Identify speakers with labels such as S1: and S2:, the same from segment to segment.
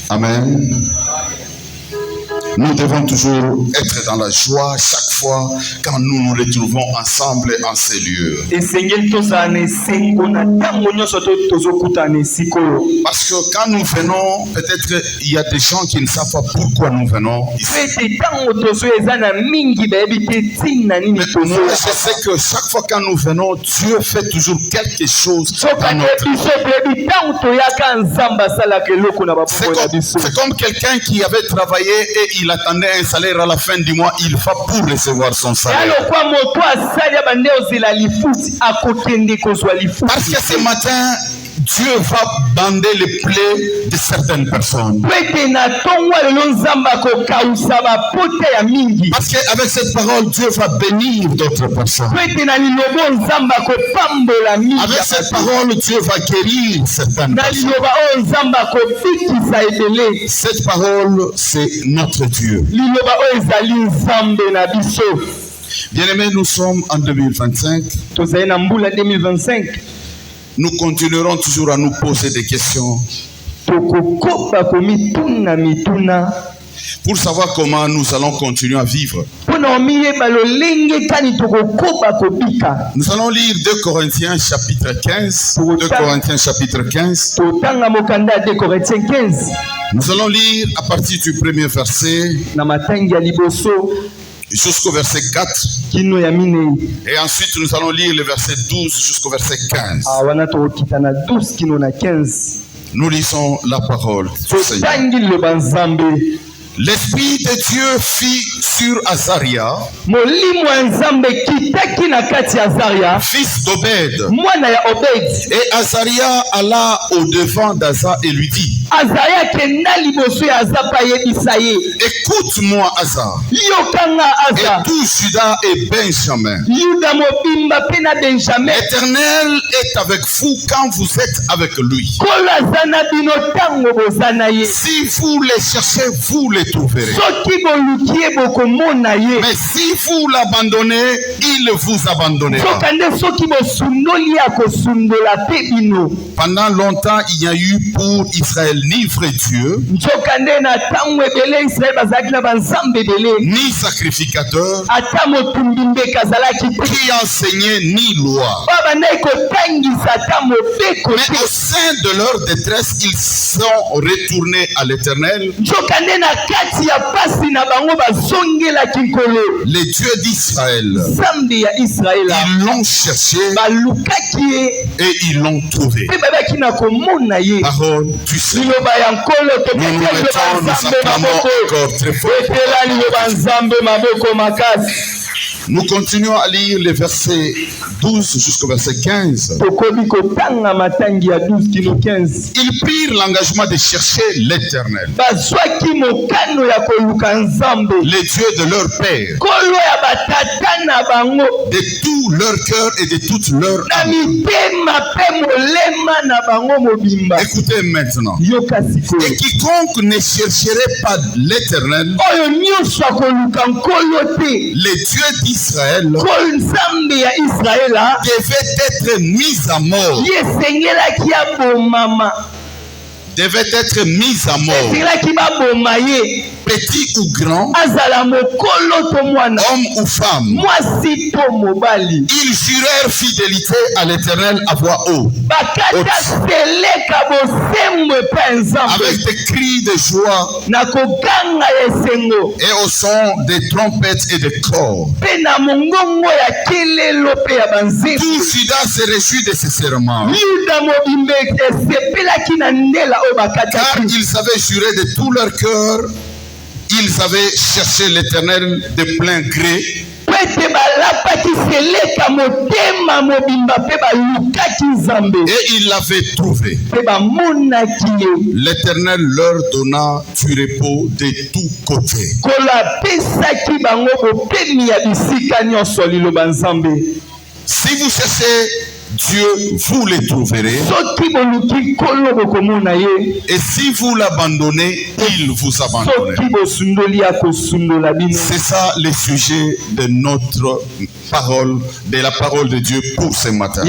S1: Amen. Nous devons toujours être dans la joie chaque fois quand nous nous retrouvons ensemble en ces lieux. Parce que quand nous venons, peut-être il y a des gens qui ne savent pas pourquoi nous venons ici. Mais moi, je sais que chaque fois quand nous venons, Dieu fait toujours quelque chose dans notre vie. C'est comme quelqu'un qui avait travaillé et il attendait un salaire à la fin du mois, il va pour recevoir son salaire. Parce que ce matin, Dieu va bander les plaies de certaines personnes. Parce qu'avec cette parole, Dieu va bénir d'autres personnes. Avec cette parole, Dieu va guérir certaines personnes. Cette parole, c'est notre Dieu. Bien-aimés, nous sommes en 2025. Nous continuerons toujours à nous poser des questions pour savoir comment nous allons continuer à vivre. Nous allons lire 2 Corinthiens chapitre 15. 2 Corinthiens chapitre 15. Nous allons lire à partir du premier verset jusqu'au verset 4. Et ensuite nous allons lire le verset 12 jusqu'au verset 15. Nous lisons la parole du Seigneur. L'Esprit de Dieu fit sur Azaria, fils d'Obed. Et Azaria alla au devant d'Asa et lui dit: écoute-moi, Asa, et tout Juda et Benjamin. L'Éternel est avec vous quand vous êtes avec lui. Si vous les cherchez, vous les trouverez. Mais si vous l'abandonnez, il vous abandonnera. Pendant longtemps, il y a eu pour Israël ni vrai Dieu, ni sacrificateur, qui enseignait ni loi. Mais au sein de leur détresse, ils sont retournés à l'Éternel, les dieux d'Israël. Ils l'ont cherché et ils l'ont trouvé. Parole du Seigneur. Nous nous mettons, nous acclamons encore très fort. Nous continuons à lire les versets 12 jusqu'au verset 15. Ils prirent l'engagement de chercher l'Éternel, les dieux de leur père, de tout leur cœur et de toute leur âme. Écoutez maintenant. Et quiconque ne chercherait pas l'Éternel, les dieux d'Israël, devait être mis à mort. Devait être mis à mort. Petit ou grand, homme ou femme, ils jurèrent fidélité à l'Éternel à voix haute, avec des cris de joie et au son des trompettes et des corps. Tout Juda se réjouit de ces serments, car ils avaient juré de tout leur cœur. Ils avaient cherché l'Éternel de plein gré. Et ils l'avaient trouvé. L'Éternel leur donna du repos de tous côtés. Si vous cherchez
S2: Dieu, vous les trouverez. Et si vous l'abandonnez, il vous abandonnera. C'est ça le sujet de notre parole, de la parole de Dieu pour ce matin.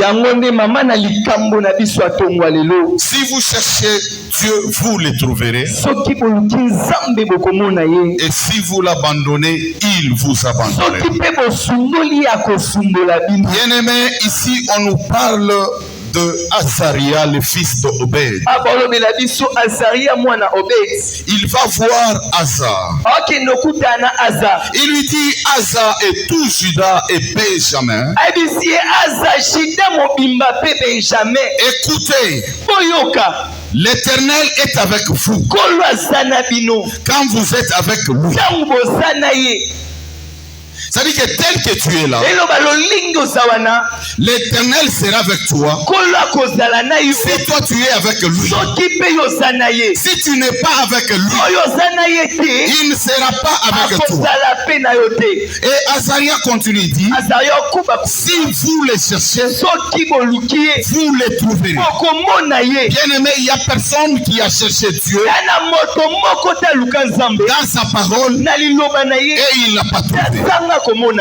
S2: Si vous cherchez Dieu, vous les trouverez. Et si vous l'abandonnez, il vous abandonnera. Bien-aimés, ici on nous parle de Azaria, le fils d'Obed. Il va voir Asa. Il lui dit, Asa et tout Juda et Benjamin, écoutez, l'Éternel est avec vous quand vous êtes avec lui. Ça dit que tel que tu es là, l'Éternel sera avec toi. Si toi tu es avec lui, si tu n'es pas avec lui, il ne sera pas avec toi. Et Azaria continue de dire, si vous les cherchez, vous les trouverez. Bien aimé, il n'y a personne qui a cherché Dieu dans sa parole et il n'a pas trouvé.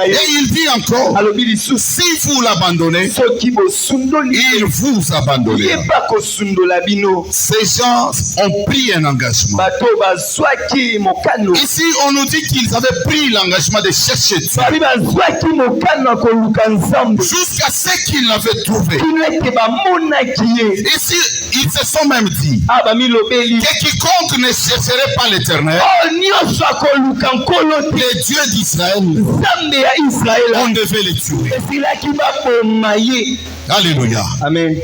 S2: Et il dit encore, si vous l'abandonnez, il vous abandonnera. Ces gens ont pris un engagement. Ici, on nous dit qu'ils avaient pris l'engagement de chercher Dieu jusqu'à ce qu'ils l'avaient trouvé. Ici, ils se sont même dit que quiconque ne chercherait pas l'Éternel, le Dieu d'Israël, on devait les tuer. Alléluia. Amen.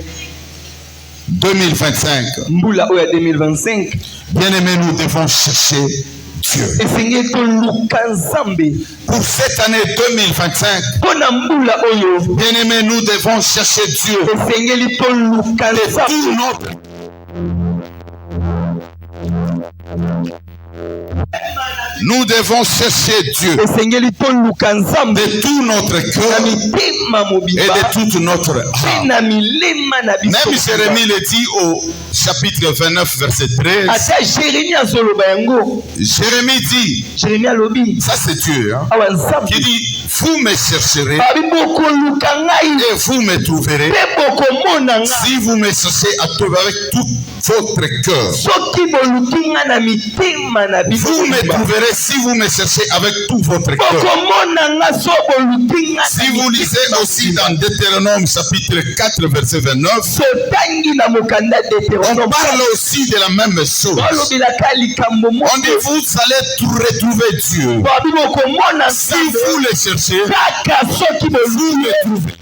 S2: 2025. Bien aimé, nous devons chercher Dieu. Pour cette année 2025, bien aimé, nous devons chercher Dieu. De tout notre Nous devons chercher Dieu de tout notre cœur et de toute notre âme. Même Jérémie le dit au chapitre 29, verset 13. Jérémie dit, ça c'est Dieu, hein, qui dit, vous me chercherez et vous me trouverez si vous me cherchez à trouver avec tout votre cœur. Vous me trouverez si vous me cherchez avec tout votre cœur. Si vous lisez aussi dans Deutéronome chapitre 4 verset 29, on parle aussi de la même chose. On dit vous allez retrouver Dieu. Si vous le cherchez, vous le trouvez.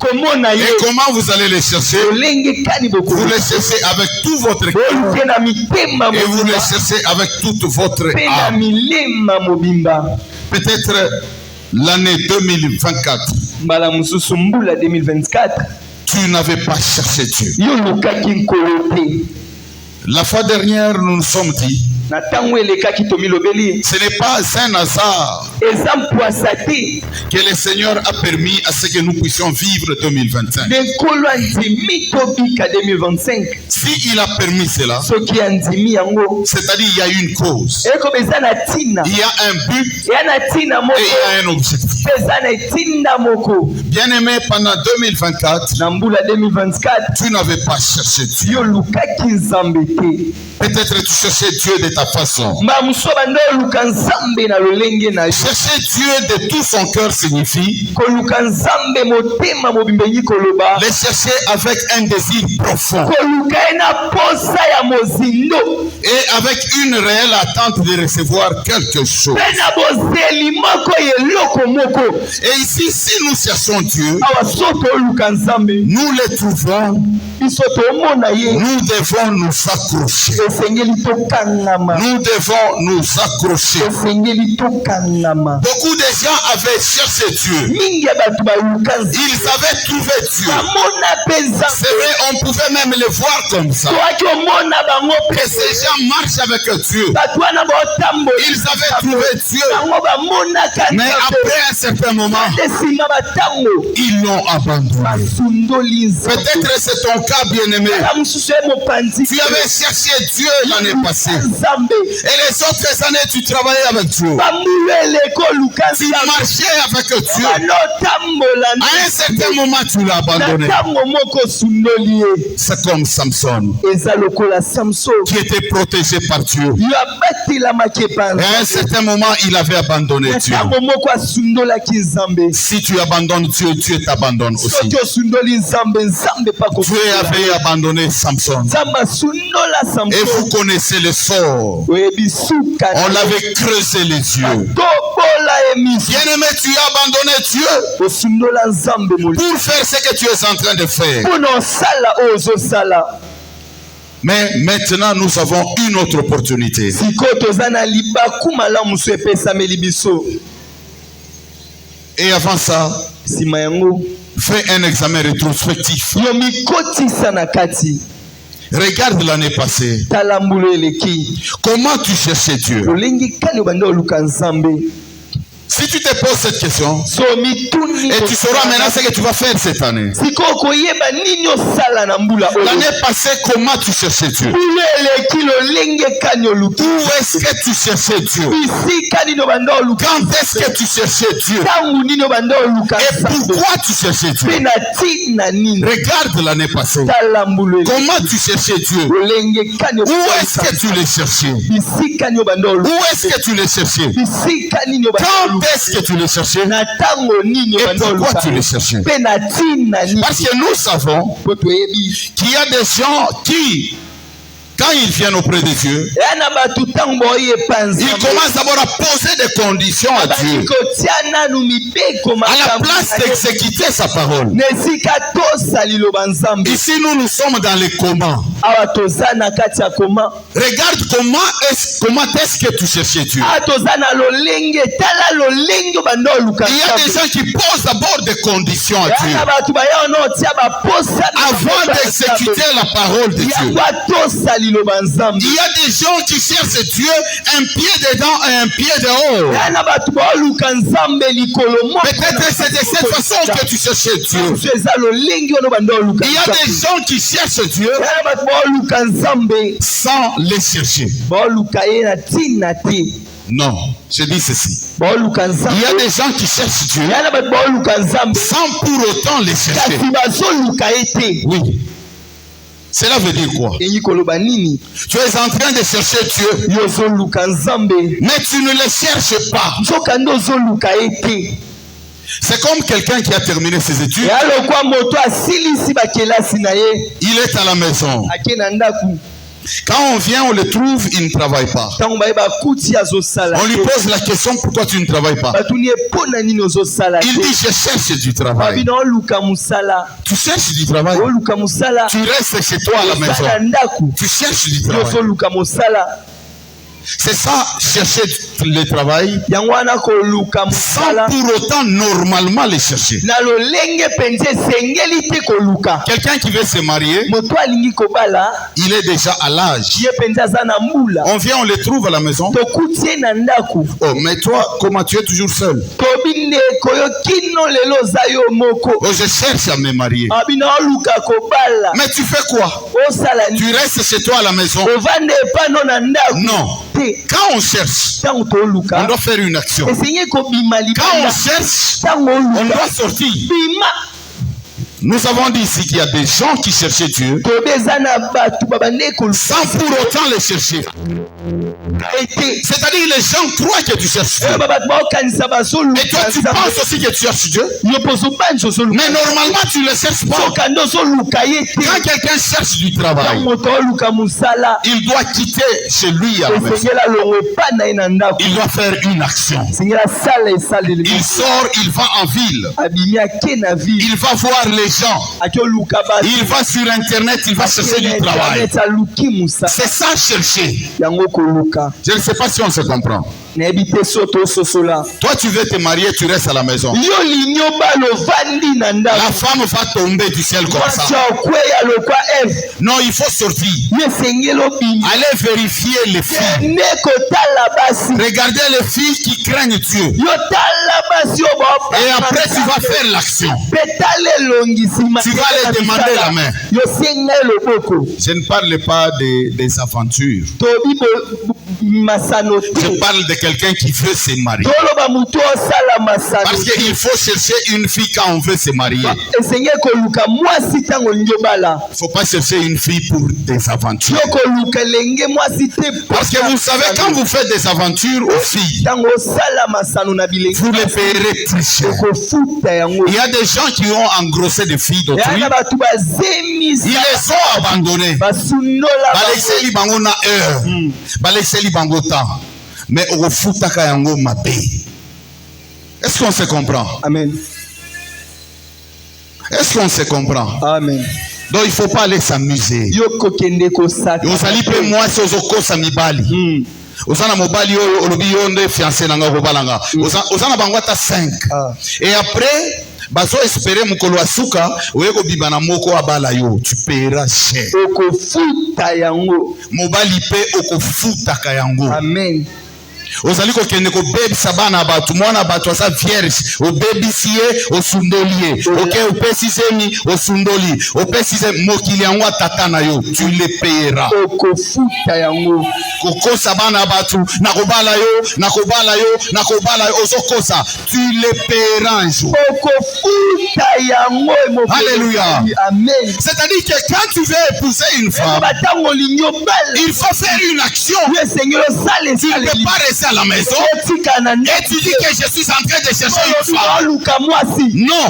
S2: Et comment vous allez les chercher? Vous les cherchez avec tout votre cœur et vous les cherchez avec toute votre âme. Peut-être l'année 2024, tu n'avais pas cherché Dieu. La fois dernière, nous nous sommes dit, ce n'est pas un hasard que le Seigneur a permis à ce que nous puissions vivre 2025. Si il a permis cela, c'est-à-dire il y a une cause, il y a un but et il y a un objectif. Bien aimé, pendant 2024, tu n'avais pas cherché Dieu. Peut-être tu cherchais Dieu de ta façon. Chercher Dieu de tout son cœur signifie le chercher avec un désir profond et avec une réelle attente de recevoir quelque chose. Et ici, si nous cherchons Dieu, nous le trouvons. Nous devons nous accrocher. Nous devons nous accrocher. Beaucoup de gens avaient cherché Dieu. Ils avaient trouvé Dieu. C'est vrai, on pouvait même le voir comme ça. Que ces gens marchent avec Dieu. Ils avaient trouvé Dieu. Mais après un certain moment, ils l'ont abandonné. Peut-être c'est ton cas, bien-aimé. Tu avais cherché Dieu l'année passée. Et les autres années, tu travaillais avec Dieu. Tu marchais avec Dieu. À un certain moment, tu l'as abandonné. C'est comme Samson, qui était protégé par Dieu. Et à un certain moment, il avait abandonné Dieu. Si tu abandonnes Dieu, Dieu t'abandonne aussi. Dieu avait abandonné Samson. Et vous connaissez le sort. On l'avait creusé les yeux. Bien-aimé, tu as abandonné Dieu pour faire ce que tu es en train de faire. Mais maintenant, nous avons une autre opportunité. Et avant ça, fais un examen rétrospectif. Regarde l'année passée. Comment tu cherchais Dieu? Si tu te poses cette question, et tu sauras maintenant ce que tu vas faire cette année. L'année passée, comment tu cherchais Dieu? Où est-ce que tu cherchais Dieu? Quand est-ce que tu cherchais Dieu? Et pourquoi tu cherchais Dieu? Regarde l'année passée. Comment tu cherchais Dieu? Où est-ce que tu le cherchais? Où est-ce que tu le cherchais? Quand est-ce que tu le cherchais? Et pourquoi tu le cherchais? Parce que nous savons qu'il y a des gens qui, quand ils viennent auprès de Dieu, ils commencent d'abord à poser des conditions à Dieu. À la place d'exécuter sa parole. Ici, nous sommes dans les comment. Regarde comment est-ce que tu cherchais Dieu. Il y a des gens qui posent d'abord des conditions à Dieu avant d'exécuter la parole de Dieu. Il y a des gens qui cherchent Dieu un pied dedans et un pied dehors. Peut-être c'est de cette façon que tu cherchais Dieu. Il y a des gens qui cherchent Dieu sans les chercher. Non, je dis ceci. Il y a des gens qui cherchent Dieu sans pour autant les chercher. Oui. Cela veut dire quoi? Tu es en train de chercher Dieu, mais tu ne le cherches pas. C'est comme quelqu'un qui a terminé ses études. Il est à la maison. Quand on vient, on le trouve, il ne travaille pas. On lui pose la question, pourquoi tu ne travailles pas? Il dit, je cherche du travail. Tu cherches du travail. Tu restes chez toi à la maison. Tu cherches du travail. C'est ça, chercher le travail sans pour autant normalement le chercher. Quelqu'un qui veut se marier, il est déjà à l'âge. On vient, on le trouve à la maison. Oh, mais toi, comment tu es toujours seul? Oh, je cherche à me marier. Mais tu fais quoi? Tu restes chez toi à la maison? Non. Quand on cherche, on doit faire une action. Quand on cherche, on doit sortir. Nous avons dit ici qu'il y a des gens qui cherchaient Dieu sans pour autant les chercher. C'est-à-dire les gens croient que tu cherches Dieu. Et toi tu penses aussi que tu cherches Dieu. Mais normalement tu ne le cherches pas. Quand quelqu'un cherche du travail, il doit quitter chez lui à la maison. Il doit faire une action. Il sort, il va en ville. Il va voir les gens. Il va sur internet, il va chercher du travail. C'est ça chercher. Je ne sais pas si on se comprend. Toi tu veux te marier, tu restes à la maison. La femme va tomber du ciel comme ça. Non, il faut sortir. Allez vérifier les filles. Regardez les filles qui craignent Dieu. Et après tu vas faire l'action. Tu vas les demander la main. Je ne parle pas des aventures. Je parle de quelqu'un qui veut se marier. Parce qu'il faut chercher une fille quand on veut se marier. Il ne faut pas chercher une fille pour des aventures. Parce que vous savez, quand vous faites des aventures aux filles, vous les payerez plus cher. Il y a des gens qui ont engrossé des filles d'autrui. Ils les ont abandonnées. Mais est-ce qu'on se comprend?
S1: Amen.
S2: Est-ce qu'on se comprend?
S1: Amen.
S2: Donc il ne faut pas aller s'amuser. Vous allez payer moi si vous avez mibali. Osana mobali olobi yonde fiancé nanga kobalanga. Osana bangwata 5. Et après bazo espérer mukolo asuka oyeko bibana moko abala yo, tu paieras cher.
S1: Okofuta yango.
S2: Mobali pe okofuta kayango.
S1: Amen.
S2: Ozali ko kende ko baby sabana batu mwana batu asa vierge o baby siye o sundolie OK o pesizemi o sundoli o pesize mokili yango atata na yo, tu le payeras.
S1: Okofuta yango
S2: koko sabana batu nakobala yo ozokosa, tu le payeras un jour.
S1: Okofuta yango.
S2: Alléluia.
S1: Amen.
S2: C'est-à-dire que quand tu veux épouser une femme, il faut faire une action. Tu ne peux pas rester à la maison et tu dis que je suis en train de chercher une femme. Non,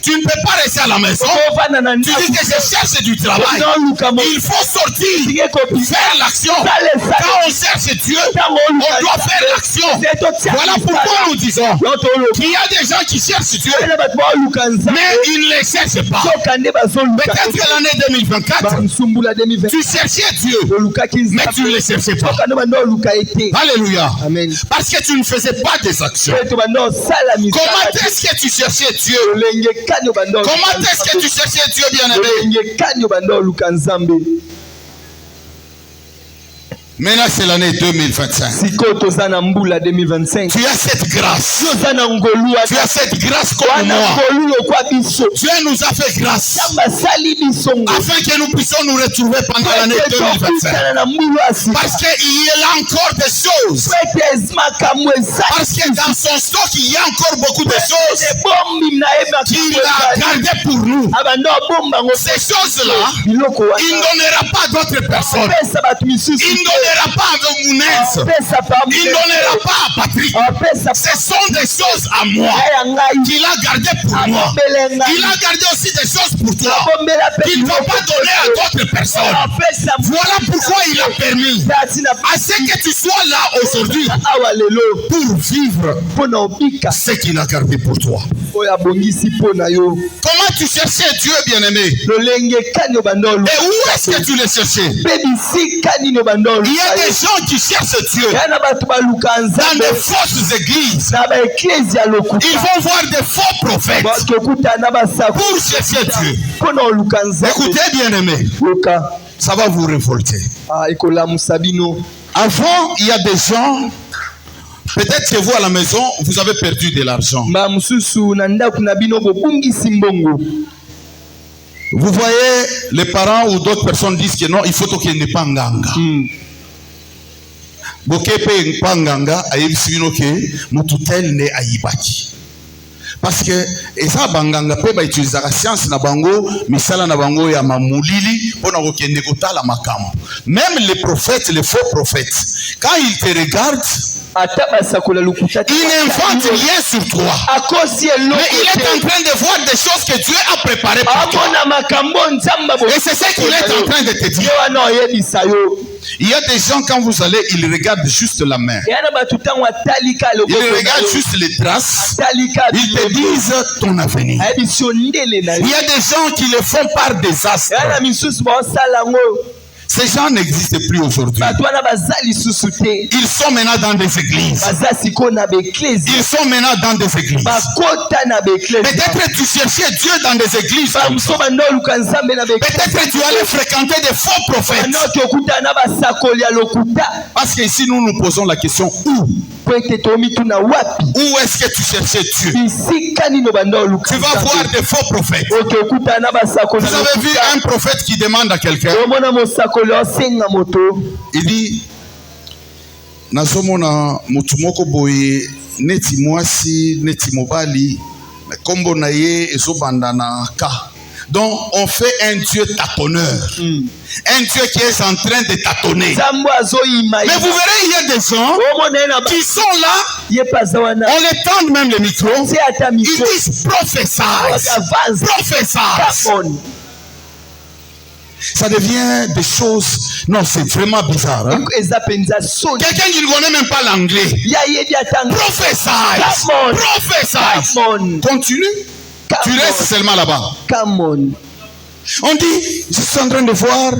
S2: tu ne peux pas rester à la maison. Tu dis que je cherche du travail. Il faut sortir, faire l'action. Quand on cherche Dieu, on doit faire l'action. Voilà pourquoi nous disons qu'il y a des gens qui cherchent Dieu, mais ils ne les cherchent pas. Peut-être que l'année 2024, tu cherchais Dieu, mais tu ne le cherchais pas. Alléluia.
S1: Amen.
S2: Parce que tu ne faisais pas des actions. Comment est-ce que tu cherchais Dieu? Comment est-ce que tu cherchais Dieu, bien-aimé? Maintenant, c'est l'année 2025. Tu as cette grâce. Tu as cette grâce comme moi. Dieu nous a fait grâce afin que nous puissions nous retrouver pendant l'année 2025. Parce qu'il y a encore des choses. Parce que dans son stock, il y a encore beaucoup de choses qu'il a gardées pour nous. Ces choses-là, il ne donnera pas d'autres personnes. Il ne donnera pas à Mounez. Il ne donnera pas à Patrick. Ce sont des choses à moi qu'il a gardées pour moi. Il a gardé aussi des choses pour toi qu'il ne va pas donner à d'autres personnes. Voilà pourquoi il a permis à ce que tu sois là aujourd'hui pour vivre ce qu'il a gardé pour toi. Comment tu cherchais Dieu, bien-aimé? Et où est-ce que tu le cherchais? Il y a des gens qui cherchent Dieu dans des fausses églises. Ils vont voir des faux prophètes pour chercher Dieu. Écoutez, bien-aimé, ça va vous révolter. Avant, il y a des gens, peut-être que vous à la maison, vous avez perdu de l'argent. Vous voyez, les parents ou d'autres personnes disent que non, il faut qu'il n'y ait pas nganga. Bokepe panganga ayebisibino ke mututel ne ayibaki. Parce que eza banganga pe ba utiliser la science na bango misala na bango ya mamulili pona kokende kotala makambo. Même les prophètes, les faux prophètes, quand ils te regardent, il n'invente rien sur toi. Mais il est en train de voir des choses que Dieu a préparées pour toi. Et c'est ce qu'il est en train de te dire. Il y a des gens, quand vous allez, ils regardent juste la main. Ils regardent juste les traces. Ils te disent ton avenir. Il y a des gens qui le font par désastre. Ces gens n'existent plus aujourd'hui. Ils sont maintenant dans des églises. Ils sont maintenant dans des églises. Peut-être tu cherchais Dieu dans des églises. Peut-être tu allais fréquenter des faux prophètes. Parce qu'ici nous nous posons la question où? Où est-ce que tu cherchais Dieu? Tu vas voir des faux prophètes. Vous avez vu un prophète qui demande à quelqu'un. Il dit, nazomona mutu moko boye neti mwasi neti mobali kombo na ye ezobanda na ka. Donc on fait un Dieu tâtonneur. Un Dieu qui est en train de tâtonner. Mais vous verrez, il y a des gens qui sont là, on les tend même le micro, ils disent prophèse. Ça devient des choses. Non, c'est vraiment bizarre. Hein? Quelqu'un qui ne connaît même pas l'anglais. Prophèse. Continue. Tu restes seulement là-bas. On dit, je suis en train de voir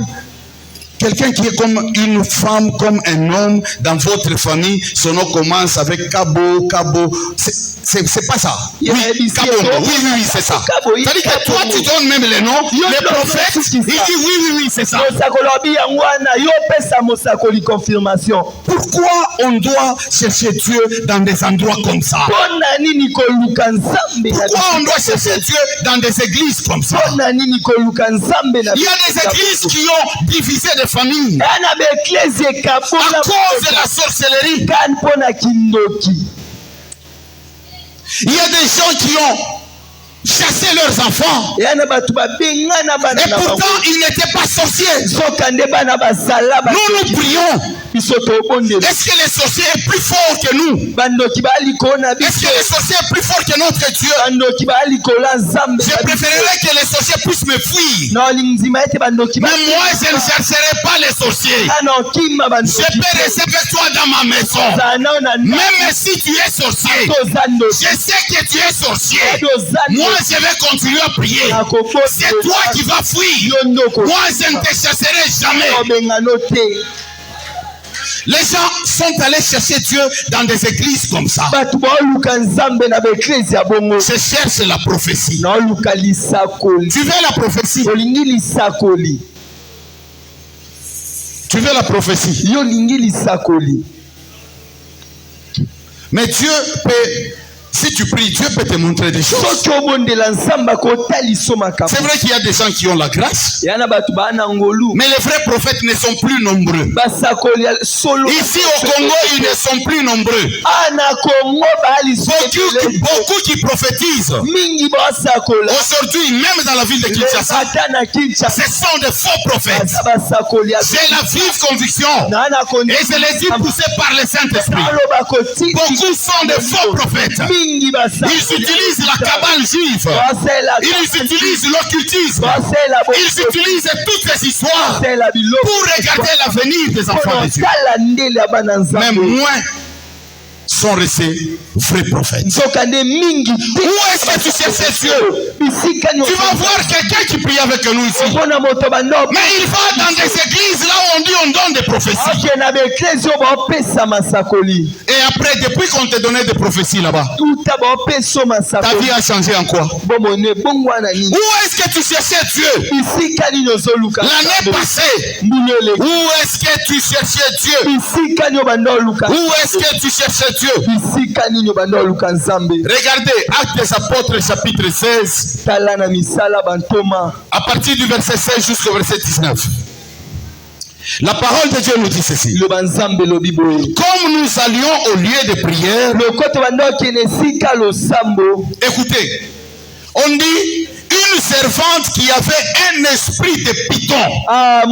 S2: quelqu'un qui est comme une femme, comme un homme dans votre famille. Son nom commence avec Kabo. C'est pas ça. Oui, c'est ça. C'est-à-dire que toi, tu donnes même les noms. Les prophètes, ils disent oui, c'est ça. Pourquoi on doit chercher Dieu dans des endroits comme ça? Pourquoi on doit chercher Dieu dans des églises comme ça? Il y a des églises qui ont divisé des familles à cause de la sorcellerie. Il y a des gens qui ont chassé leurs enfants et pourtant ils n'étaient pas sorciers. Nous nous prions. Est-ce que les sorciers est plus fort que nous? Est-ce que les sorciers est plus fort que notre Dieu? Je préférerais que les sorciers puissent me fuir. Mais moi je ne chercherai pas les sorciers. Je peux rester avec toi dans ma maison. Même si tu es sorcier, je sais que tu es sorcier. Moi je vais continuer à prier. C'est toi qui vas fuir. Moi je ne te chasserai jamais. Les gens sont allés chercher Dieu dans des églises comme ça. Je cherche la prophétie. Tu veux la prophétie? Tu veux la prophétie? Mais Dieu peut... Si tu pries, Dieu peut te montrer des choses. C'est vrai qu'il y a des gens qui ont la grâce. Mais les vrais prophètes ne sont plus nombreux. Ici au Congo, ils ne sont plus nombreux. Beaucoup qui prophétisent. Aujourd'hui, même dans la ville de Kinshasa, ce sont des faux prophètes. C'est la vive conviction. Et je l'ai dit poussé par le Saint-Esprit. Beaucoup sont des faux prophètes. Ils utilisent la cabale juive. Ils utilisent l'occultisme. Ils utilisent toutes les histoires pour regarder l'avenir des enfants de Dieu. Même moins sont restés vrais prophètes. Où est-ce que tu cherches Dieu? Tu vas voir quelqu'un qui prie avec nous ici. Mais il va dans des églises là où on dit on donne des prophéties. Et après, depuis qu'on te donnait des prophéties là-bas, ta vie a changé en quoi? Où est-ce que tu cherchais Dieu l'année passée? Où est-ce que tu cherchais Dieu? Où est-ce que tu cherchais Dieu? Regardez Actes des Apôtres chapitre 16 à partir du verset 16 jusqu'au verset 19. La parole de Dieu nous dit ceci. Comme nous allions au lieu de prière, écoutez, on dit une servante qui avait un esprit de python. On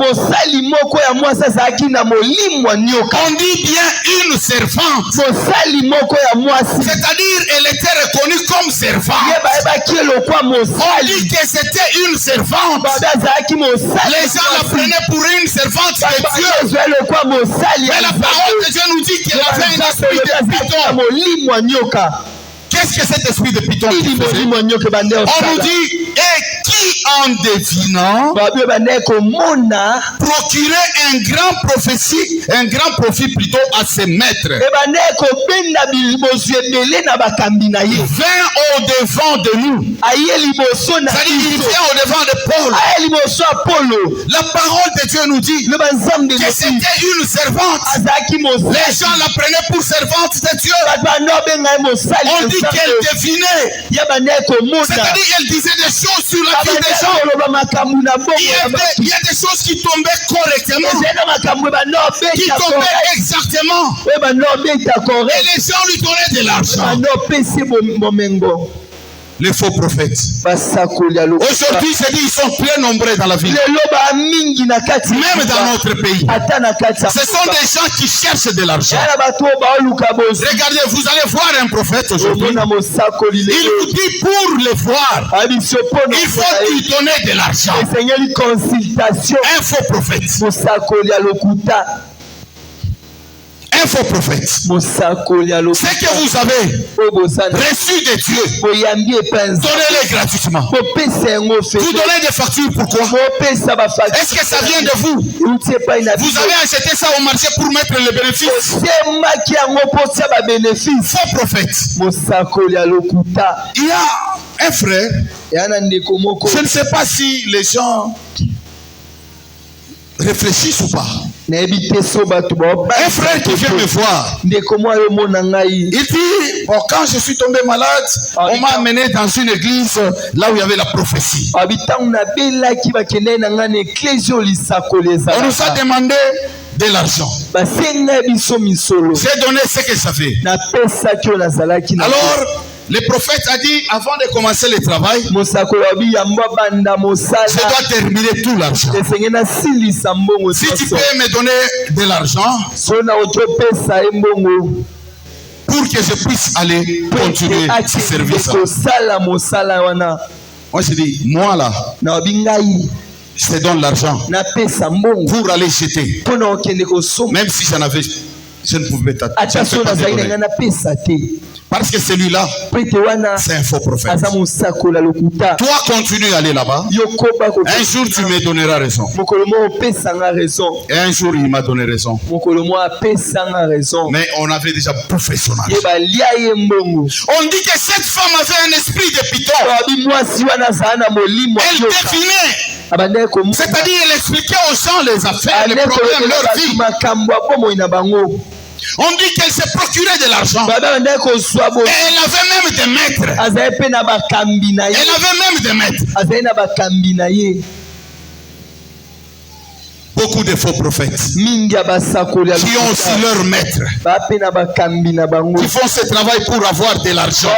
S2: dit bien une servante. C'est-à-dire elle était reconnue comme servante. On dit que c'était une servante. Les gens la prenaient pour une servante de Dieu. Mais la parole de Dieu nous dit qu'elle avait un esprit de python. Qu'est-ce que cet esprit de python qui faisait? On nous dit, et qui en devinant procurait un grand profit plutôt à ses maîtres, vint au devant de nous. C'est-à-dire il vient au devant de Paul. La parole de Dieu nous dit que c'était une servante. Les gens la prenaient pour servante de Dieu. On dit qu'elle devinait. C'est-à-dire qu'elle disait des choses sur la vie des gens. Il y a des choses qui tombaient correctement, qui tombaient exactement. Et les gens lui donnaient de l'argent. Les faux prophètes. Aujourd'hui, c'est dit, ils sont très nombreux dans la ville. Même dans notre pays. Ce sont des gens qui cherchent de l'argent. Regardez, vous allez voir un prophète aujourd'hui. Il vous dit pour le voir, il faut lui donner de l'argent. Un faux prophète. Un faux prophète. Ce que vous avez reçu de Dieu, donnez-les gratuitement. Vous donnez des factures, pourquoi? Est-ce que ça vient de vous? Vous avez acheté ça au marché pour mettre les bénéfices. Faux prophète. Il y a un frère, je ne sais pas si les gens réfléchissent ou pas. Un frère qui vient me voir, il dit, quand je suis tombé malade, on m'a amené dans une église là où il y avait la prophétie. On nous a demandé de l'argent. J'ai donné ce que ça fait. Alors, le prophète a dit, avant de commencer le travail, je dois terminer tout l'argent. Si tu peux me donner de l'argent pour que je puisse aller continuer ce service. Moi je dis, moi là, je te donne l'argent pour aller jeter. Même si j'en avais, je ne pouvais pas te donner. Parce que celui-là, c'est un faux prophète. Toi, continue à aller là-bas. Un jour, tu me donneras raison. Et un jour, il m'a donné raison. Mais on avait déjà bouffé son argent. On dit que cette femme avait un esprit de python. Elle devinait. C'est-à-dire, elle expliquait aux gens les affaires, les problèmes, leur vie. On dit qu'elle s'est procurée de l'argent. Et elle avait même des maîtres. Elle avait même des maîtres. Beaucoup de faux prophètes qui ont aussi leurs maîtres, qui font ce travail pour avoir de l'argent.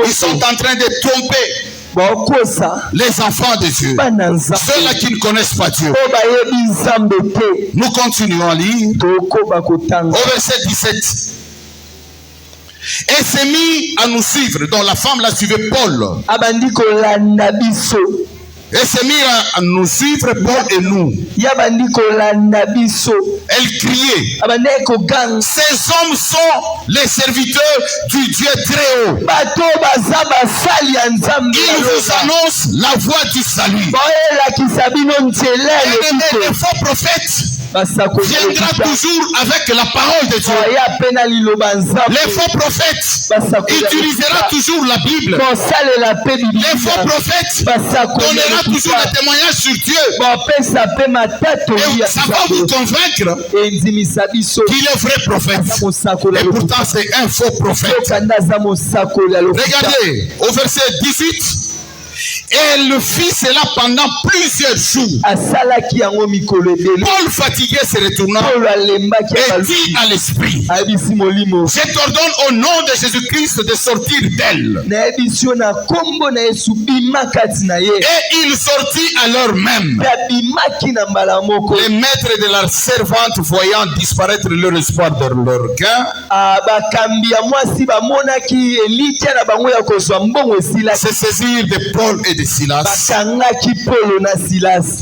S2: Ils sont en train de tromper les enfants de Dieu, ceux-là qui ne connaissent pas Dieu. Nous continuons à lire au verset 17. Et s'est mis à nous suivre. Donc la femme l'a suivi Paul. Et s'est mis à nous suivre, Paul et nous. Elle criait, ces hommes sont les serviteurs du Dieu très haut. Ils vous annoncent la voie du salut. Et les faux prophètes viendra toujours avec la parole de Dieu. Les faux prophètes utilisera toujours la Bible. Les faux prophètes donnera toujours des témoignages sur Dieu. Et ça va vous convaincre qu'il est vrai prophète. Et pourtant c'est un faux prophète. Regardez au verset 18. Et le fit cela pendant plusieurs jours. Paul fatigué se retourna et dit à l'esprit, je t'ordonne au nom de Jésus-Christ de sortir d'elle. Et il sortit à l'heure même. Les maîtres de la servante voyant disparaître leur espoir de leur gain, se saisirent de Paul et de Silas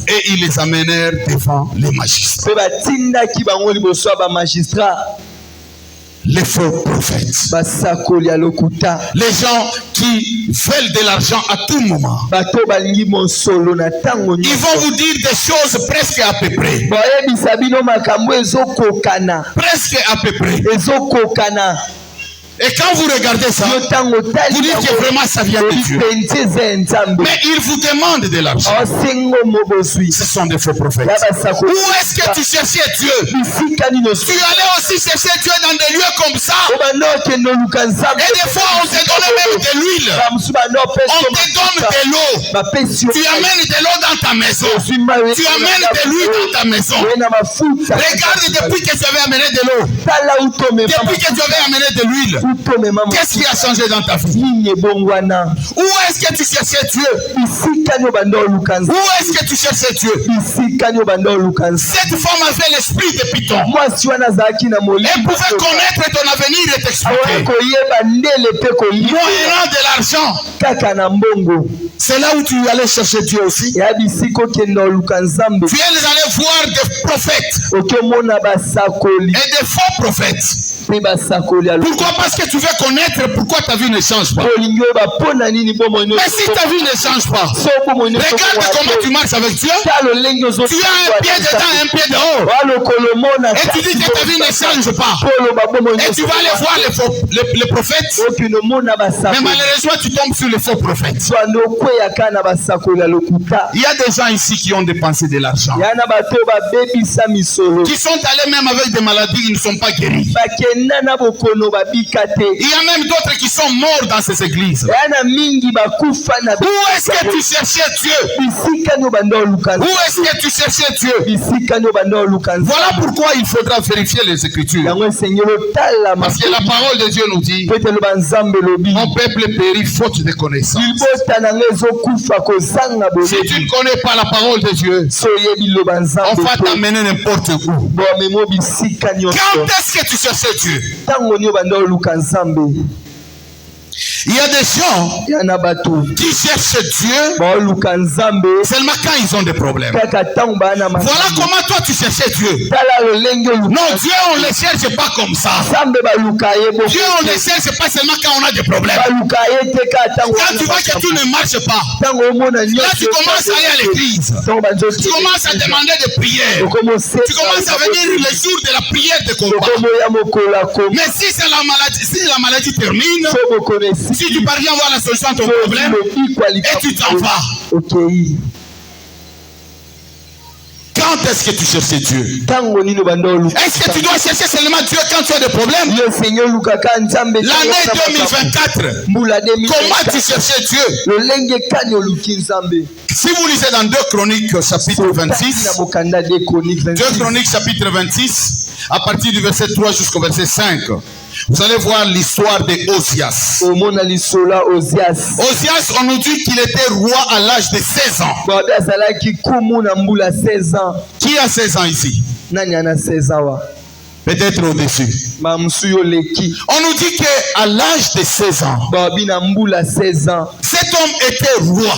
S2: et ils les amenèrent devant les magistrats. Les faux prophètes, les gens qui veulent de l'argent à tout moment, ils vont vous dire des choses presque à peu près. Presque à peu près. Et quand vous regardez ça, vous dites que vraiment ça vient de Dieu. Mais ils vous demandent de l'argent. Ce sont des faux prophètes. Où est-ce que tu cherchais Dieu? Tu allais aussi chercher Dieu dans des lieux comme ça. Et des fois on te donne même de l'huile. On te donne de l'eau. Tu amènes de l'eau dans ta maison. Tu amènes de l'huile dans ta maison. Regarde depuis que tu avais amené de l'eau. Depuis que tu avais amené de l'huile. Qu'est-ce qui a changé dans ta vie? Où est-ce que tu cherchais Dieu? Où est-ce que tu cherchais Dieu? Cette femme avait l'esprit de Python. Elle pouvait connaître ton avenir et t'expliquer. Moyennant de l'argent. C'est là où tu allais chercher Dieu aussi. Tu es allé voir des prophètes et des faux prophètes. Pourquoi? Parce que tu veux connaître pourquoi ta vie ne change pas. Mais si ta vie ne change pas, regarde comment tu marches avec Dieu. Tu as un pied dedans et un pied dehors. Et tu dis que ta vie ne change pas. Et tu vas aller voir les prophètes. Mais malheureusement tu tombes sur les faux prophètes. Il y a des gens ici qui ont dépensé de l'argent, qui sont allés même avec des maladies, ils ne sont pas guéris. Il y a même d'autres qui sont morts dans ces églises. Où est-ce que tu cherchais Dieu? Où est-ce que tu cherchais Dieu? Voilà pourquoi il faudra vérifier les Écritures. Parce que la parole de Dieu nous dit, mon peuple périt faute de connaissance. Si tu ne connais pas la parole de Dieu, on va t'amener n'importe où. Quand est-ce que tu cherchais Dieu? Il y a des gens qui cherchent Dieu seulement quand ils ont des problèmes. Voilà comment toi tu cherchais Dieu. Non, Dieu on ne le cherche pas comme ça. Dieu on ne le cherche pas seulement quand on a des problèmes. Quand tu vois que tout ne marche pas, là tu commences à aller à l'église. Tu commences à demander des prières. Tu commences à venir les jours de la prière de combat. Mais si c'est la maladie, si la maladie termine, si tu parviens à voir la solution à ton problème, et tu t'en vas. Quand est-ce que tu cherchais Dieu? Est-ce que tu dois chercher seulement Dieu quand tu as des problèmes? L'année 2024, comment tu cherchais Dieu? Si vous lisez dans 2 Chroniques chapitre 26, 2 Chroniques chapitre 26, à partir du verset 3 jusqu'au verset 5, vous allez voir l'histoire de Osias. Osias, on nous dit qu'il était roi à l'âge de 16 ans. Qui a 16 ans ici? Peut-être au-dessus. On nous dit qu'à l'âge de 16 ans, cet homme était roi.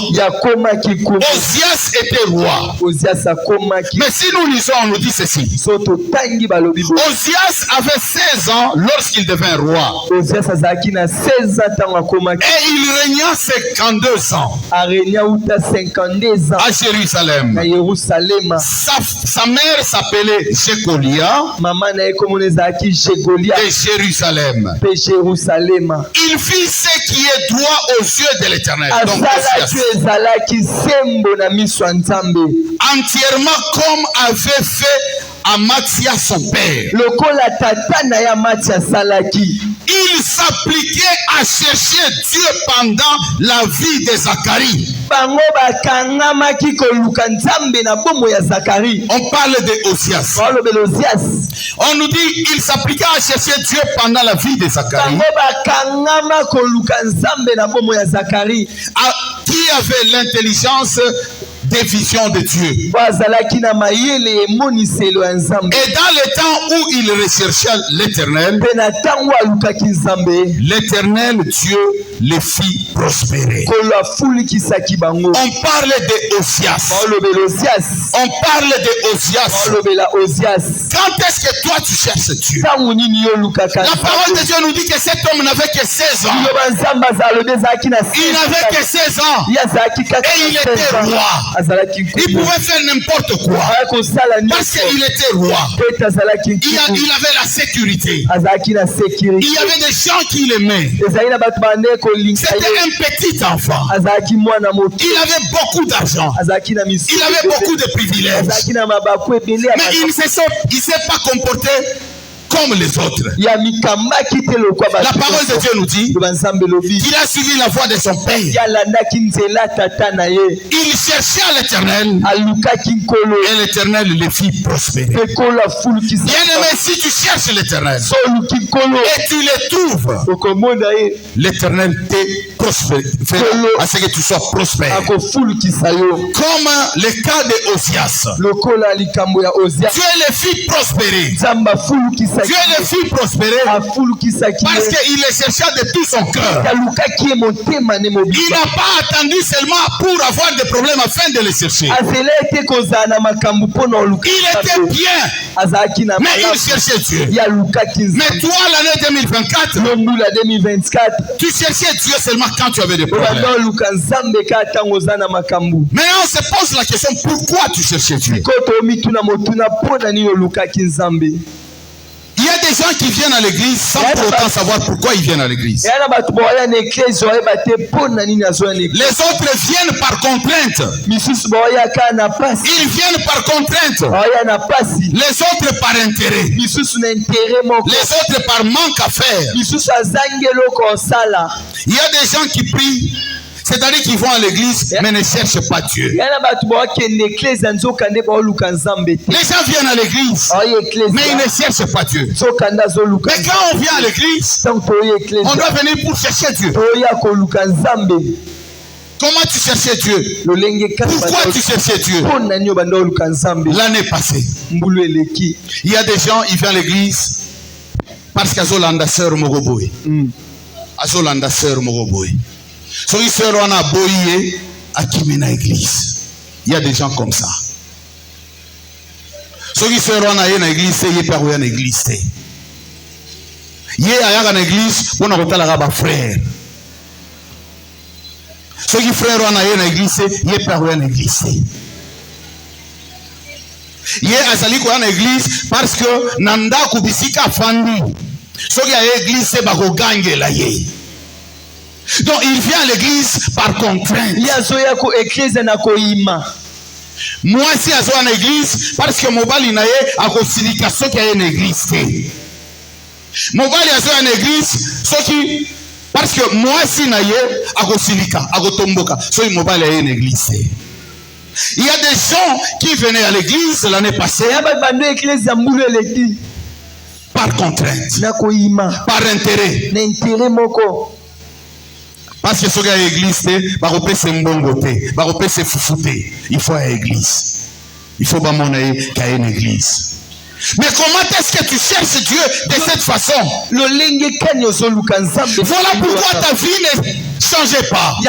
S2: Osias était roi. Mais si nous lisons, on nous dit ceci. Osias avait 16 ans lorsqu'il devint roi. Et il régna 52 ans à Jérusalem. Sa mère s'appelait Jécolia de Jérusalem. Il fit ce qui est droit aux yeux de l'Éternel. Entièrement comme avait fait Amatzia son père. il s'appliquait à chercher Dieu pendant la vie de Zacharie. On parle de Osias. On nous dit il s'appliquait à chercher Dieu pendant la vie de Zacharie. Qui avait l'intelligence des visions de Dieu. Et dans le temps où il recherchait l'Éternel, l'Éternel Dieu les fit prospérer. On parle de Osias. On parle de Osias. Quand est-ce que toi tu cherches Dieu? La parole de Dieu nous dit que cet homme n'avait que 16 ans. Il n'avait que 16 ans. Et il était roi. Il pouvait faire n'importe quoi parce qu'il était roi. Il avait la sécurité. Il y avait des gens qui l'aimaient. C'était un petit enfant. Il avait beaucoup d'argent. Il avait beaucoup de privilèges. Mais il ne s'est pas comporté comme les autres. La parole de Dieu nous dit qu'il a suivi la voie de son père. Il cherchait à l'Éternel et l'Éternel le fit prospérer. Bien-aimé, si tu cherches l'Éternel et tu le trouves, l'Éternel te prospère, à ce que tu sois prospère. Comme le cas de Osias. Dieu le fit prospérer. Dieu le fit prospérer parce qu'il le cherchait de tout son cœur. Il n'a pas attendu seulement pour avoir des problèmes afin de le chercher. Il était bien, mais il cherchait Dieu. Mais toi, l'année 2024, tu cherchais Dieu seulement quand tu avais des problèmes. Maintenant, on se pose la question, pourquoi tu cherchais Dieu? Il y a des gens qui viennent à l'église sans pour autant savoir pourquoi ils viennent à l'église. Les autres viennent par contrainte. Ils viennent par contrainte. Les autres par intérêt. Les autres par manque à faire. Il y a des gens qui prient. C'est-à-dire qu'ils vont à l'église, mais ne cherchent pas Dieu. Les gens viennent à l'église, mais ils ne cherchent pas Dieu. Mais quand on vient à l'église, on doit venir pour chercher Dieu. Comment tu cherchais Dieu? Pourquoi tu cherchais Dieu? L'année passée, il y a des gens, ils viennent à l'église parce qu'ils ont l'andasseur Moroboy. Ils ont l'andasseur Moroboy. So, il y a des gens comme ça. So, il parce que nanda kubisika fandi. So, il y a l'église, donc il vient à l'église par contrainte. Moi si azo à l'église parce que mobali naye akosilika soki a une église. Mobali azo à l'église soki parce que moi si naye akosilika akotomboka soki mobali a une église. Il y a des gens qui venaient à l'église l'année passée par contrainte, par intérêt. Parce que ce gars à l'église, il faut à l'église. Il faut pas qu'il y ait une église. Mais comment est-ce que tu cherches Dieu de cette façon? Voilà pourquoi ta vie ne changeait pas. Tu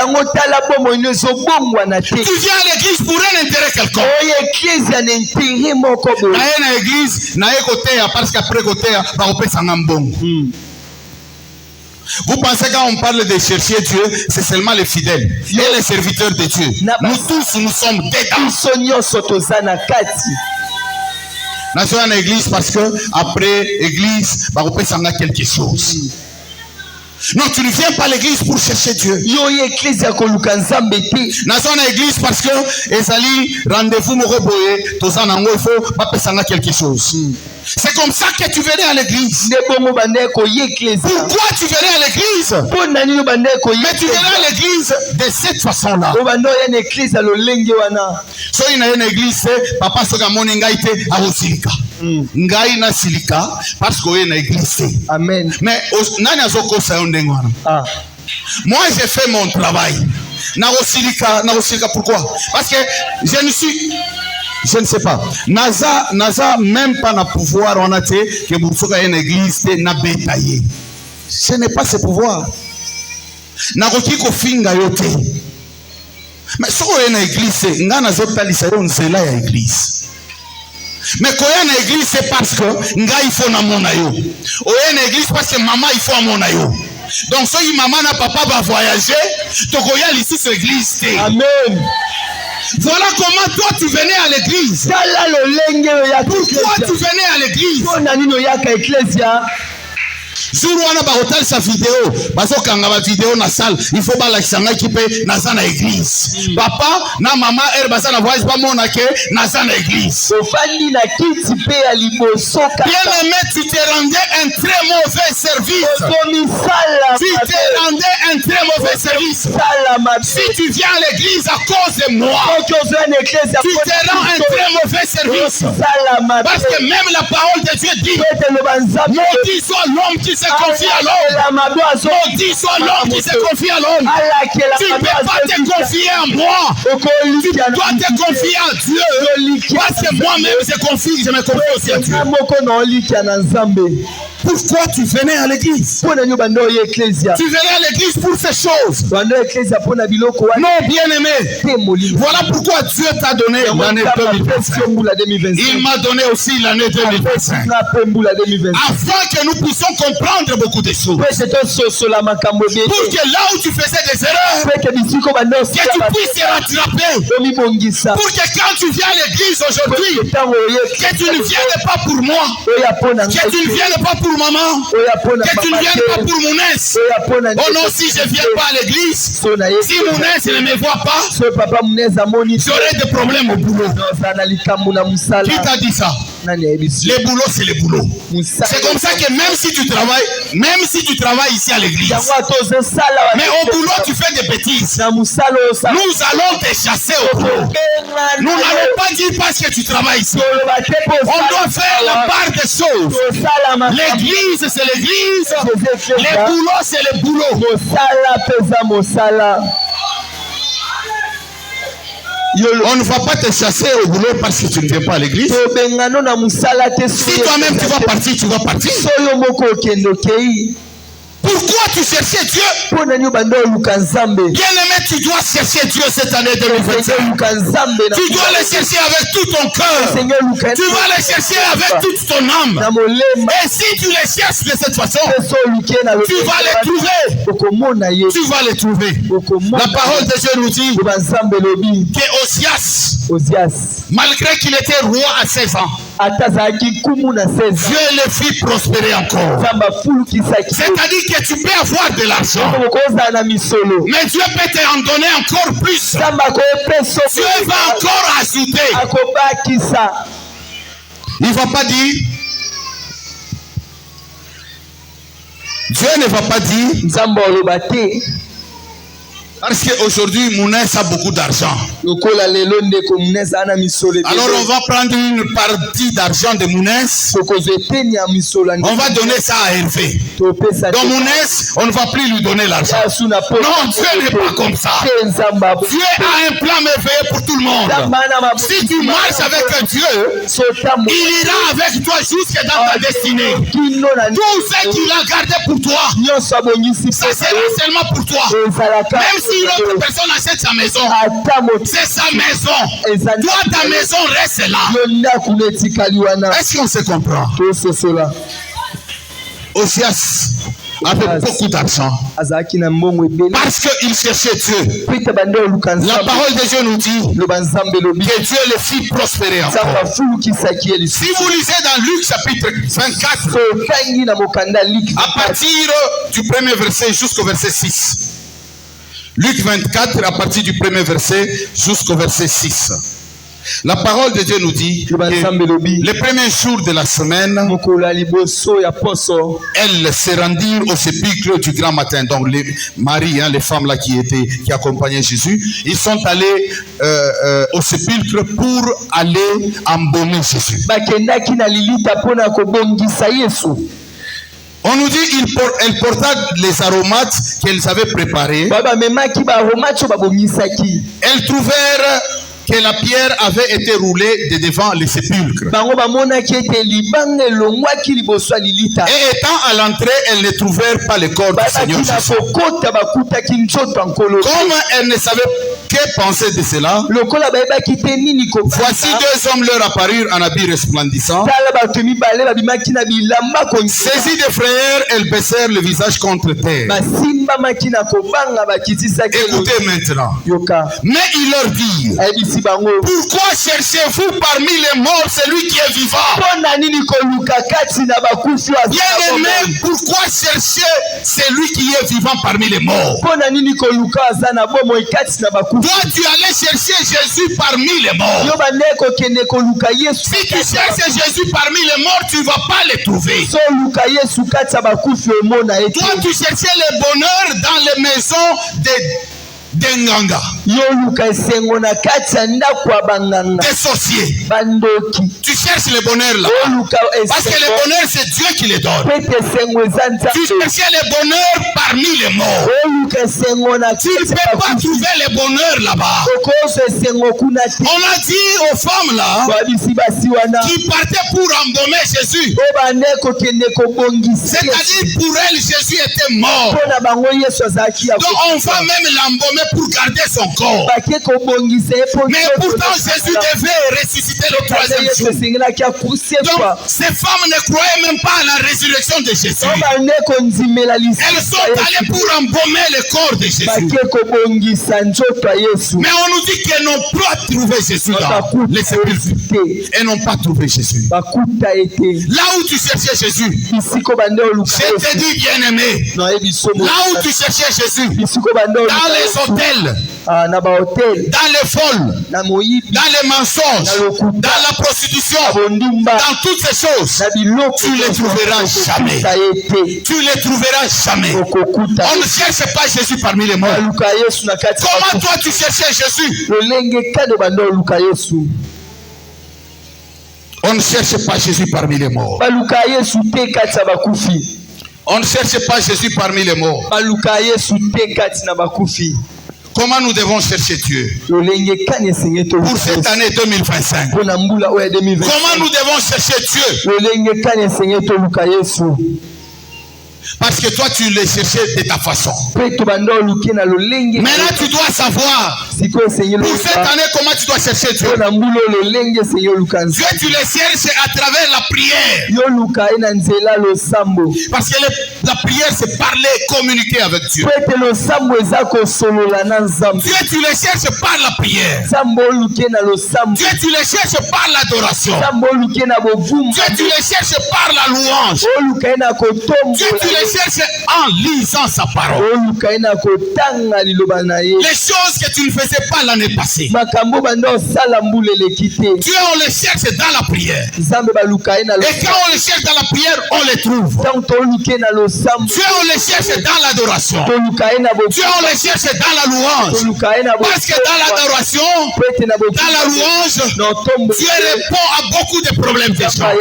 S2: viens à l'église pour un intérêt quelconque. Parce qu'après côté, vous pensez quand on parle de chercher Dieu, c'est seulement les fidèles et les serviteurs de Dieu. Nous tous, nous sommes dedans. Nous sommes en église parce que après église, on a quelque chose. Non, tu ne viens pas à l'église pour chercher Dieu. Nazo na église parce que ezali rendez-vous moko boye toza nango il faut pas pesanga quelque chose. C'est comme ça que tu venais à l'église. Pourquoi tu venais à l'église? Mais tu venais à l'église de cette façon-là. So il y a une église, papa soka moni ngai te aosilika. Ngai na silika parce que il y a une église.
S1: Amen.
S2: Mais nani azoko sa yondengwana. Moi j'ai fait mon travail. Na osilika pourquoi? Parce que je ne sais pas. Naza même pas na pouvoir on a dit que Boursoka une église na bétaillé. Ce n'est pas ce pouvoir. Na roki ko finga yote. Mais si on est une église, ngana zotalisa yo nzela ya église. Mais quand on est une église c'est parce que nga il faut na mona yo. On est une église parce que maman il faut na mona yo. Donc si maman na papa va voyager, to koya ici sur l'église.
S1: Amen.
S2: Voilà comment toi tu venais à l'église. Pourquoi tu venais à l'église? Jour wana ba hotel sa vidéo, bazo kanga ba vidéo na salle, il faut ba la kisanga kipe na za na église. Papa na maman elle baza na voyage pas mona ke na za na église.
S1: Ofandi na kiti pe ya liboso ka.
S2: Bien aimé, tu te rendais un très mauvais service. Tu te rendais un très mauvais service. Si tu viens à l'église à cause de moi, tu te rends un très mauvais service. Parce que même la parole de Dieu dit, maudit soit l'homme qui se confie à l'homme. Maudit soit l'homme qui se confie à l'homme. Tu ne peux pas te confier à moi. Tu dois te confier à Dieu. Parce que moi-même je me confie aussi à Dieu. Pourquoi tu venais à l'église? Tu venais à l'église pour ces choses. Non, bien aimé. Voilà pourquoi Dieu t'a donné l'année 2025. Il m'a donné aussi l'année 2025. Afin que nous puissions comprendre beaucoup de choses. Pour que là où tu faisais des erreurs, que tu puisses te rattraper. Pour que quand tu viens à l'église aujourd'hui, que tu ne viennes pas pour moi. Que tu ne viennes pas pour maman, que tu ne viennes pas pour mon ex. Oh non, si je ne viens pas à l'église, si mon ex ne me voit pas, j'aurai des problèmes au boulot. Qui t'a dit ça? Les boulots, c'est les boulots. C'est comme ça que même si tu travailles ici à l'église, mais au boulot tu fais des bêtises, nous allons te chasser au boulot. Nous n'allons pas dire parce que tu travailles ici. On doit faire la part des choses. L'église, c'est l'église. Les boulots, c'est les boulots. On ne va pas te chasser au boulot parce que tu ne viens pas à l'église. Si toi-même tu vas partir, tu vas partir. Pourquoi tu cherchais Dieu? Bien aimé, tu dois chercher Dieu cette année 2025. Tu dois le chercher avec tout ton cœur. Tu vas le chercher avec toute ton âme. Et si tu le cherches de cette façon, tu vas le trouver. Tu vas le trouver. La parole de Dieu nous dit que Osias, malgré qu'il était roi à 16 ans, Dieu le fit prospérer encore. C'est-à-dire que tu peux avoir de l'argent, mais Dieu peut t'en donner encore plus. Dieu va encore ajouter. Il ne va pas dire. Dieu ne va pas dire. Parce qu'aujourd'hui, Mounès a beaucoup d'argent. Alors on va prendre une partie d'argent de Mounès. On va donner ça à Hervé. Donc Mounès, on ne va plus lui donner l'argent. Non, Dieu n'est pas comme ça. Dieu a un plan merveilleux pour tout le monde. Si tu marches avec Dieu, il ira avec toi jusque dans ta destinée. Tout ce qu'il a gardé pour toi, ça sera seulement pour toi. Même si une autre personne achète sa maison, c'est sa maison. Toi, ta maison reste là. Est-ce qu'on se comprend? Osias, avec beaucoup d'argent. Parce qu'il cherchait Dieu. La parole de Dieu nous dit que Dieu les fit prospérer encore. Si vous lisez dans Luc chapitre 24, à partir du premier verset jusqu'au verset 6. Luc 24, à partir du premier verset jusqu'au verset 6. La parole de Dieu nous dit que les premiers jours de la semaine, elles se rendirent au sépulcre du grand matin. Donc Marie, les femmes là qui accompagnaient Jésus, ils sont allés au sépulcre pour aller embaumer Jésus. On nous dit qu'elle porta les aromates qu'elles avaient préparés. Elles trouvèrent que la pierre avait été roulée de devant le sépulcre. Et étant à l'entrée, elles ne trouvèrent pas le corps du Seigneur Jésus. Comme elles ne savaient que penser de cela, voici deux hommes leur apparurent en habits resplendissants. Saisies de frayeur, elles baissèrent le visage contre terre. Écoutez maintenant. Mais ils leur dirent: pourquoi cherchez-vous parmi les morts celui qui est vivant? Bien-aimé, pourquoi chercher celui qui est vivant parmi les morts? Toi, tu allais chercher Jésus parmi les morts. Si tu cherches Jésus parmi les morts, tu ne vas pas le trouver. Toi, tu cherchais le bonheur dans les maisons des Nganga, des sorciers. Tu cherches le bonheur là. Parce que le bonheur, c'est Dieu qui le donne. Tu cherchais le bonheur parmi les morts. Tu ne peux pas trouver le bonheur là-bas. On a dit aux femmes là qui partaient pour embaumer Jésus. C'est-à-dire pour elles, Jésus était mort. Donc on va même l'embaumer pour garder son corps. Mais pourtant Jésus devait ressusciter le troisième jour. Donc ces femmes ne croyaient même pas à la résurrection de Jésus. Elles sont allées pour embaumer le corps de Jésus. Mais on nous dit qu'elles n'ont pas trouvé Jésus dans les sépulcres. Elles n'ont pas trouvé Jésus. Là où tu cherchais Jésus, je te dis bien-aimé, là où tu cherchais Jésus, dans les hôtels, dans les vols, dans les mensonges, dans la prostitution, dans toutes ces choses, tu ne les trouveras jamais. Tu ne les trouveras jamais. On ne cherche pas Jésus parmi les morts. Comment toi tu cherchais Jésus? On ne cherche pas Jésus parmi les morts. On ne cherche pas Jésus parmi les morts. Comment nous devons chercher Dieu pour cette année 2025? Comment nous devons chercher Dieu? Parce que toi, tu le cherchais de ta façon. Maintenant, tu dois savoir pour cette année comment tu dois chercher Dieu. Dieu, tu le cherches à travers la prière. Parce que la prière, c'est parler, communiquer avec Dieu. Dieu, tu le cherches par la prière. Dieu, tu le cherches par l'adoration. Dieu, tu le cherches par la louange. Dieu, tu le cherches en lisant sa parole. Les choses que tu ne faisais pas l'année passée, Dieu, on les cherche dans la prière. Et quand on les cherche dans la prière, on les trouve. Dieu, on les cherche dans l'adoration. Dieu, on les cherche dans la louange. Parce que dans l'adoration, dans la louange, Dieu répond à beaucoup de problèmes des gens.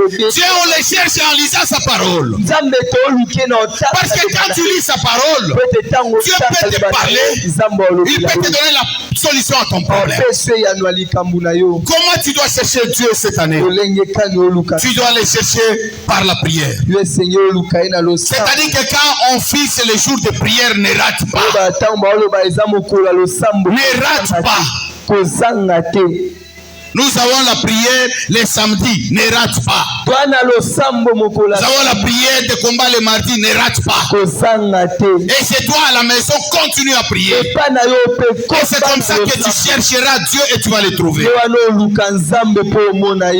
S2: Dieu, on les cherche en lisant sa parole. Parce que quand tu lis sa parole, Dieu peut te parler. Il peut te donner la solution à ton problème. Comment tu dois chercher Dieu cette année? Tu dois le chercher par la prière. C'est-à-dire que quand on fixe les jours de prière, ne rate pas. Ne rate pas. Nous avons la prière les samedis, ne rate pas. Nous avons la prière de combat les mardis, ne rate pas. Et c'est toi à la maison, continue à prier. Et c'est comme ça que tu chercheras Dieu et tu vas le trouver.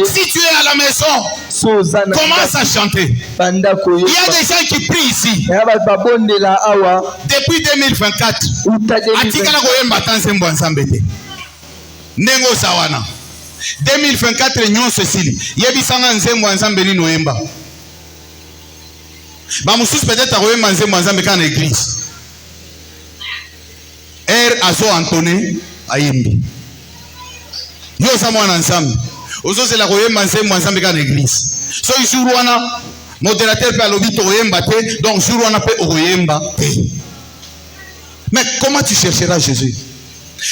S2: Si tu es à la maison, commence à chanter. Il y a des gens qui prient ici. Depuis 2024, Nengo Sawana. 2024 nyon Cécile. Yebisanga nzembo nzambe ni noemba. Ba mususu peut-être akoyemba nzembo nzambe kana église. Azo Antoné ayembi. Yo sa mwana nzambe. Ozo c'est la koyemba nzembo nzambe kana église. So jour wana modérateur pe alobi to oyemba te, donc jour wana pe oyemba te. Mais comment tu chercheras Jésus?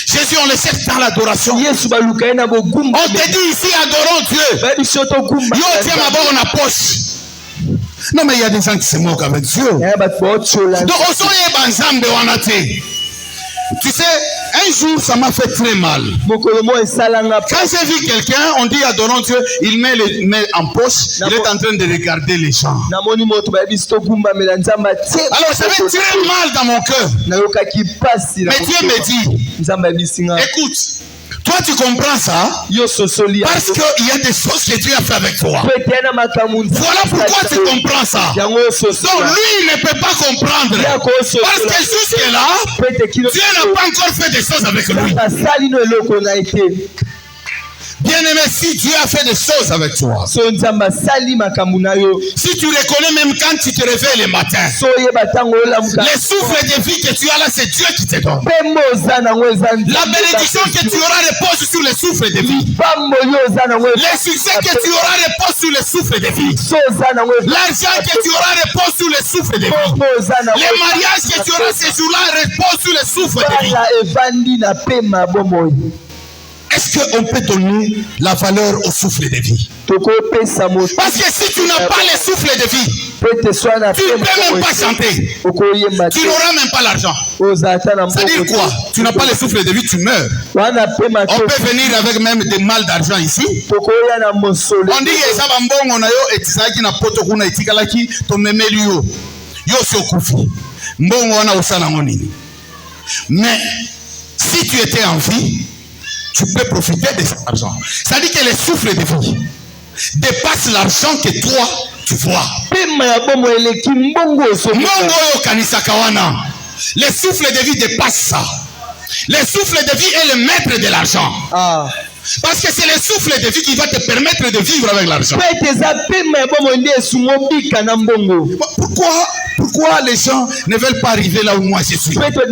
S2: Jésus, on le cherche dans l'adoration. On te dit ici, adorons Dieu. Yo tiens ma bonne en poche. Non, mais il y a des gens qui se moquent avec Dieu. Donc, on s'en est banzambe wanate. Tu sais, un jour, ça m'a fait très mal. Quand j'ai vu quelqu'un, on dit adorons Dieu, il met les mains en poche, il est en train de regarder les gens. Alors, ça fait très mal dans mon cœur. Mais Dieu me dit, écoute, toi tu comprends ça parce qu'il y a des choses que Dieu a fait avec toi. Voilà pourquoi tu comprends ça. Donc lui il ne peut pas comprendre parce que jusque-là Dieu n'a pas encore fait des choses avec lui. Bien-aimé, si Dieu a fait des choses avec toi, si tu reconnais même quand tu te réveilles le matin, les souffles de vie que tu as là, c'est Dieu qui te donne. La bénédiction que tu auras repose sur les souffles de vie. Les succès que tu auras repose sur les souffles de vie. L'argent que tu auras repose sur les souffles de vie. Les mariages que tu auras ces jours-là repose sur les souffles de vie. Est-ce qu'on peut donner la valeur au souffle de vie? Parce que si tu n'as pas le souffle de vie, tu ne peux même pas chanter. Tu n'auras même pas l'argent. C'est-à-dire quoi? Tu n'as pas le souffle de vie, tu meurs. On peut venir avec même des mal d'argent ici. On dit que ça va bon, on a yo et ça qui n'a pas de kuna itikalaki to memeli yo. Yo sokufi. Mbongo wana usana ngonini. Mais si tu étais en vie, tu peux profiter de cet argent. C'est-à-dire que le souffle de vie dépasse l'argent que toi tu vois. Le souffle de vie dépasse ça. Le souffle de vie est le maître de l'argent. Parce que c'est le souffle de vie qui va te permettre de vivre avec l'argent. Pourquoi les gens ne veulent pas arriver là où moi je suis? Bien aimé,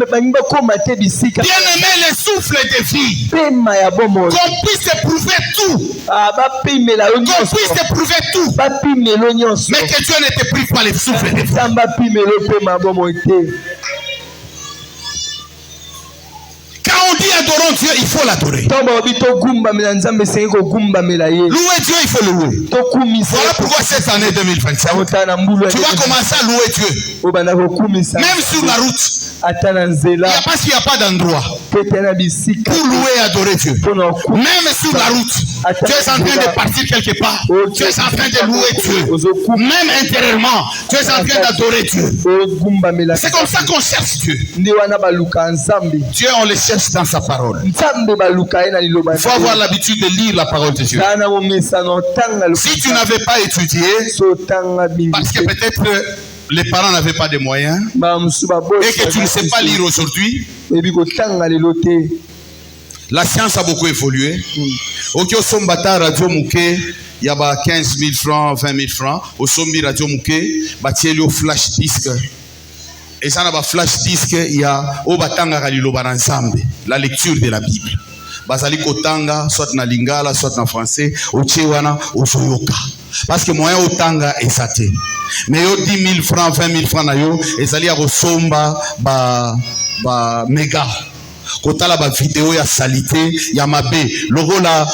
S2: le souffle de vie, qu'on puisse éprouver tout, qu'on puisse éprouver tout, mais que Dieu ne te prive pas le souffle de vie. Quand on dit adorons Dieu, il faut l'adorer. Louer Dieu, il faut louer. Voilà pourquoi cette année 2025, tu vas commencer à louer Dieu. Même sur la route. Parce qu'il n'y a pas d'endroit pour louer et adorer Dieu. Même sur la route, tu es en train de partir quelque part. Tu es en train de louer Dieu. Même intérieurement, tu es en train d'adorer Dieu. C'est comme ça qu'on cherche Dieu. Dieu, on le cherche dans sa parole. Il faut avoir l'habitude de lire la parole de Dieu. Si tu n'avais pas étudié, parce que peut-être les parents n'avaient pas de moyens et que tu ne sais pas lire aujourd'hui, la science a beaucoup évolué. Ok, au Sombata Radio Mouké, il y a 15 000 francs, 20 000 francs. Au Sombi Radio Mouké, il y a flash disque. Et ça, dans flash disque, il y a la lecture de la Bible. Bazali kotanga, soit na lingala, soit na français, au tchewana, au soyoka. Parce que moyen au tanga est saté. Mais yo 10 000 francs, 20 000 francs na yo, et zali a resomba ba méga. Kota la ba vidéo ya salité, ya mabe. Logo la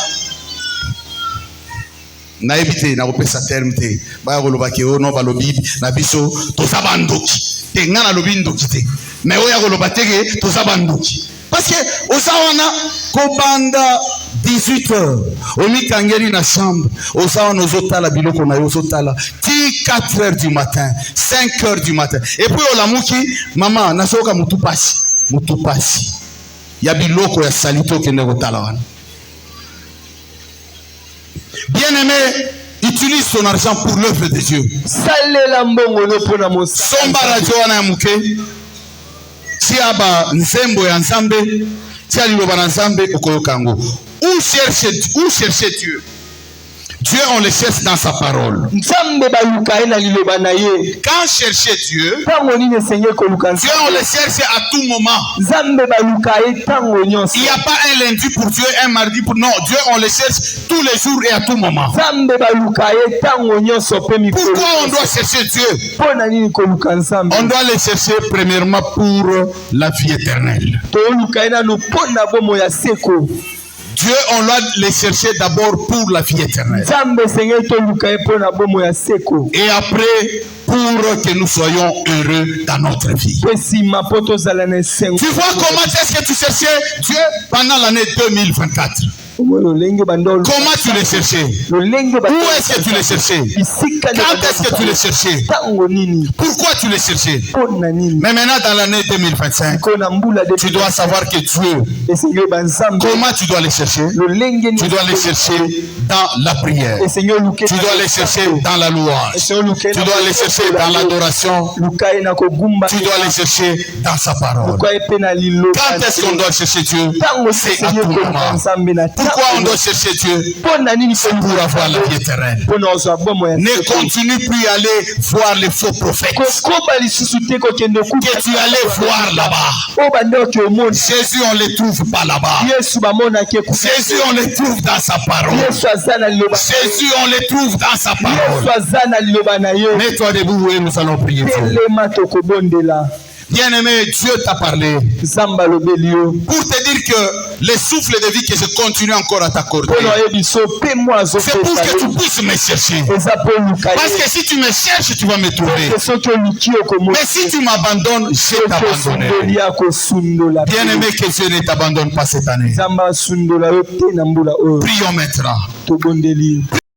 S2: na ebité na kopesa terme te. Ba koloba ke ono ba lobi na biso to sabandoki. Te ngana lobi ndoki te. Mais oya koloba teke to sabandoki. Parce que osawana kobanda 18h. Omi kangeli na chambre. Osawa nozotala biloko na yozotala. Ti 4h du matin, 5h du matin. Et puis olamuki, maman, nasoka mutupasi. Mutupasi. Ya biloko ya salito kende kotala wana. Bien-aimé, utilise ton argent pour l'œuvre de Dieu. Somba radio wana ya muke. Tiaba nzembo ya nzambe. Tia liloba na nzambe okoyokango. Où chercher Dieu? Dieu, on le cherche dans sa parole. Quand chercher Dieu, Dieu, on le cherche à tout moment. Il n'y a pas un lundi pour Dieu, un mardi pour... Non, Dieu, on le cherche tous les jours et à tout moment. Pourquoi on doit chercher Dieu? On doit le chercher premièrement pour la vie éternelle. Dieu, on doit les chercher d'abord pour la vie éternelle. Et après, pour que nous soyons heureux dans notre vie. Tu vois comment est-ce que tu cherchais Dieu pendant l'année 2024? Comment tu le cherchais? Où est-ce que tu le cherchais? Quand est-ce que tu le cherchais? Pourquoi tu le cherchais? Mais maintenant dans l'année 2025, tu dois savoir que Dieu, comment tu dois le chercher? Tu dois le chercher dans la prière. Tu dois le chercher dans la louange. Tu dois le chercher dans l'adoration. Tu dois le chercher dans sa parole. Quand est-ce qu'on doit chercher Dieu? C'est à tout moment. Pourquoi on doit chercher Dieu? C'est pour avoir la vie éternelle. Ne continue plus à aller voir les faux prophètes que tu allais voir là-bas. Jésus, on ne le trouve pas là-bas. Jésus, on le trouve dans sa parole. Jésus, on le trouve dans sa parole. Mets-toi debout et nous allons prier Dieu. Bien-aimé, Dieu t'a parlé pour te dire que les souffles de vie que je continue encore à t'accorder, c'est pour que tu puisses me chercher. Parce que si tu me cherches, tu vas me trouver. Mais si tu m'abandonnes, je t'abandonnerai. Bien-aimé, que Dieu ne t'abandonne pas cette année. Prions maintenant.